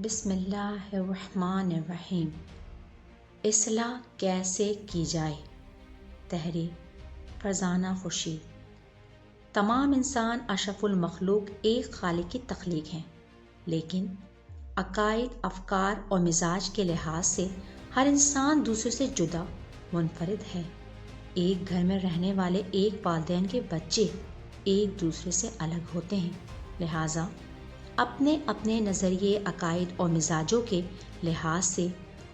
بسم اللہ الرحمن الرحیم۔ اصلاح کیسے کی جائے؟ تحریر فرزانہ خورشید۔ تمام انسان اشرف المخلوق ایک خالق کی تخلیق ہیں، لیکن عقائد، افکار اور مزاج کے لحاظ سے ہر انسان دوسرے سے جدا، منفرد ہے۔ ایک گھر میں رہنے والے ایک والدین کے بچے ایک دوسرے سے الگ ہوتے ہیں، لہٰذا اپنے اپنے نظریے، عقائد اور مزاجوں کے لحاظ سے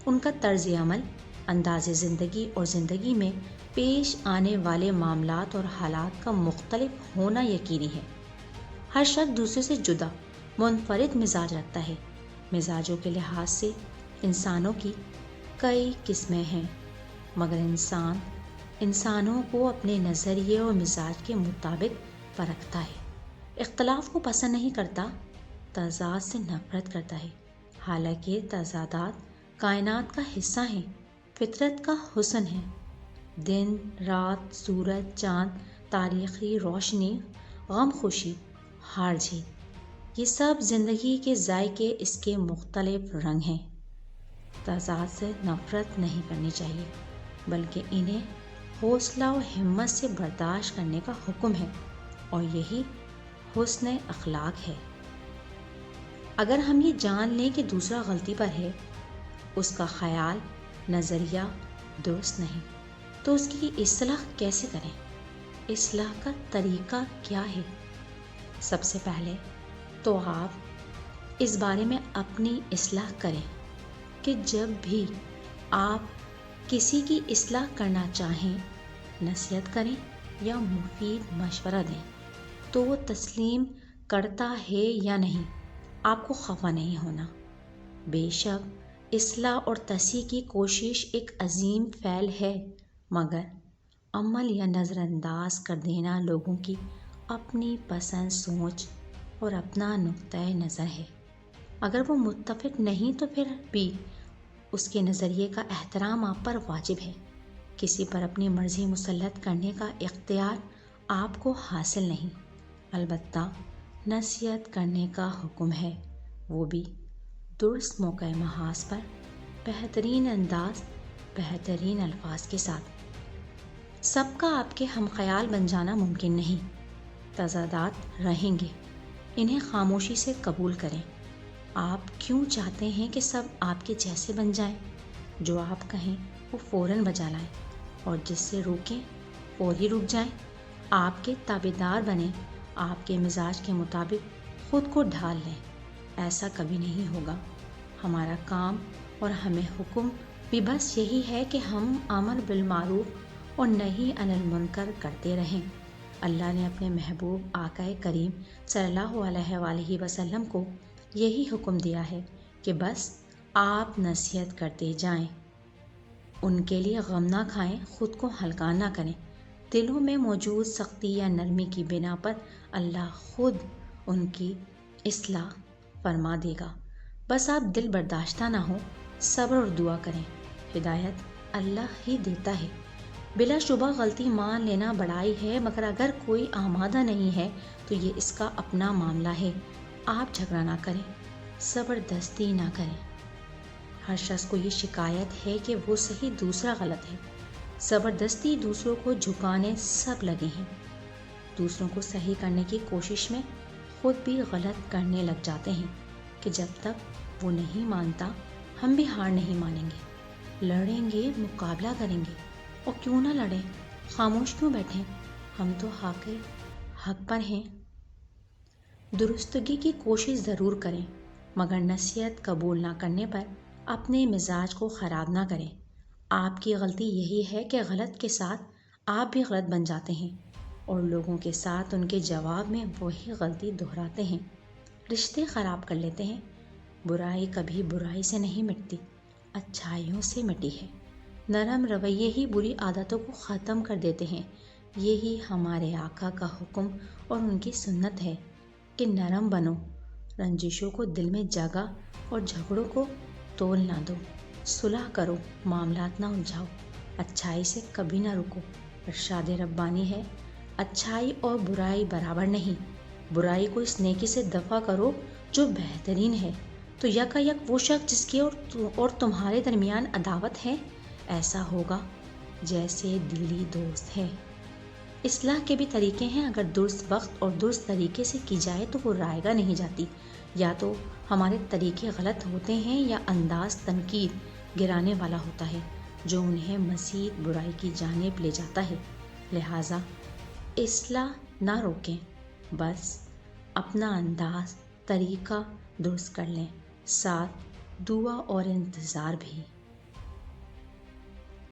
ان کا طرز عمل، انداز زندگی اور زندگی میں پیش آنے والے معاملات اور حالات کا مختلف ہونا یقینی ہے۔ ہر شخص دوسرے سے جدا، منفرد مزاج رکھتا ہے۔ مزاجوں کے لحاظ سے انسانوں کی کئی قسمیں ہیں، مگر انسانوں کو اپنے نظریے اور مزاج کے مطابق پرکھتا ہے۔ اختلاف کو پسند نہیں کرتا، تضاد سے نفرت کرتا ہے۔ حالانکہ تضادات کائنات کا حصہ ہیں، فطرت کا حسن ہے۔ دن، رات، سورج، چاند، تاریخی روشنی، غم، خوشی، ہار جیت، یہ سب زندگی کے ذائقے، اس کے مختلف رنگ ہیں۔ تضاد سے نفرت نہیں کرنی چاہیے، بلکہ انہیں حوصلہ و ہمت سے برداشت کرنے کا حکم ہے، اور یہی حسن اخلاق ہے۔ اگر ہم یہ جان لیں کہ دوسرا غلطی پر ہے، اس کا خیال، نظریہ درست نہیں، تو اس کی اصلاح کیسے کریں؟ اصلاح کا طریقہ کیا ہے؟ سب سے پہلے تو آپ اس بارے میں اپنی اصلاح کریں کہ جب بھی آپ کسی کی اصلاح کرنا چاہیں، نصیحت کریں یا مفید مشورہ دیں، تو وہ تسلیم کرتا ہے یا نہیں، آپ کو خفا نہیں ہونا۔ بے شک اصلاح اور تصحیح کی کوشش ایک عظیم فعل ہے، مگر عمل یا نظر انداز کر دینا لوگوں کی اپنی پسند، سوچ اور اپنا نقطۂ نظر ہے۔ اگر وہ متفق نہیں تو پھر بھی اس کے نظریے کا احترام آپ پر واجب ہے۔ کسی پر اپنی مرضی مسلط کرنے کا اختیار آپ کو حاصل نہیں، البتہ نصیحت کرنے کا حکم ہے، وہ بھی درست موقع محاذ پر، بہترین انداز، بہترین الفاظ کے ساتھ۔ سب کا آپ کے ہم خیال بن جانا ممکن نہیں، تضادات رہیں گے، انہیں خاموشی سے قبول کریں۔ آپ کیوں چاہتے ہیں کہ سب آپ کے جیسے بن جائیں؟ جو آپ کہیں وہ فوراً بجا لائیں، اور جس سے روکیں فوری رک جائیں۔ آپ کے تابعدار بنیں، آپ کے مزاج کے مطابق خود کو ڈھال لیں۔ ایسا کبھی نہیں ہوگا۔ ہمارا کام اور ہمیں حکم بھی بس یہی ہے کہ ہم امر بالمعروف اور نہی عن المنکر کرتے رہیں۔ اللہ نے اپنے محبوب آقا کریم صلی اللہ علیہ وآلہ وسلم کو یہی حکم دیا ہے کہ بس آپ نصیحت کرتے جائیں، ان کے لیے غم نہ کھائیں، خود کو ہلکا نہ کریں۔ دلوں میں موجود سختی یا نرمی کی بنا پر اللہ خود ان کی اصلاح فرما دے گا۔ بس آپ دل برداشتہ نہ ہوں، صبر اور دعا کریں۔ ہدایت اللہ ہی دیتا ہے۔ بلا شبہ غلطی مان لینا بڑائی ہے، مگر اگر کوئی آمادہ نہیں ہے تو یہ اس کا اپنا معاملہ ہے۔ آپ جھگڑا نہ کریں، زبردستی نہ کریں۔ ہر شخص کو یہ شکایت ہے کہ وہ صحیح، دوسرا غلط ہے۔ زبردستی دوسروں کو جھکانے سب لگے ہیں۔ دوسروں کو صحیح کرنے کی کوشش میں خود بھی غلط کرنے لگ جاتے ہیں کہ جب تک وہ نہیں مانتا، ہم بھی ہار نہیں مانیں گے، لڑیں گے، مقابلہ کریں گے۔ اور کیوں نہ لڑیں، خاموش کیوں بیٹھیں؟ ہم تو حق پر ہیں۔ درستگی کی کوشش ضرور کریں، مگر نصیحت قبول نہ کرنے پر اپنے مزاج کو خراب نہ کریں۔ آپ کی غلطی یہی ہے کہ غلط کے ساتھ آپ بھی غلط بن جاتے ہیں، اور لوگوں کے ساتھ ان کے جواب میں وہی غلطی دہراتے ہیں، رشتے خراب کر لیتے ہیں۔ برائی کبھی برائی سے نہیں مٹتی، اچھائیوں سے مٹی ہے۔ نرم رویے ہی بری عادتوں کو ختم کر دیتے ہیں۔ یہی ہمارے آقا کا حکم اور ان کی سنت ہے کہ نرم بنو، رنجشوں کو دل میں جگہ اور جھگڑوں کو تول نہ دو، صلح کرو، معاملات نہ الجھاؤ، اچھائی سے کبھی نہ رکو۔ ارشاد ربانی ہے، اچھائی اور برائی برابر نہیں، برائی کو اس نیکی سے دفع کرو جو بہترین ہے، تو یکا یک وہ شخص جس کی اور تمہارے درمیان عداوت ہے ایسا ہوگا جیسے دلی دوست ہے۔ اصلاح کے بھی طریقے ہیں، اگر درست وقت اور درست طریقے سے کی جائے تو وہ رائگاں نہیں جاتی۔ یا تو ہمارے طریقے غلط ہوتے ہیں یا انداز تنقید گرانے والا ہوتا ہے جو انہیں مزید برائی کی جانب لے جاتا ہے۔ لہٰذا اصلاح نہ روکیں، بس اپنا انداز طریقہ درست کر لیں، ساتھ دعا اور انتظار بھی۔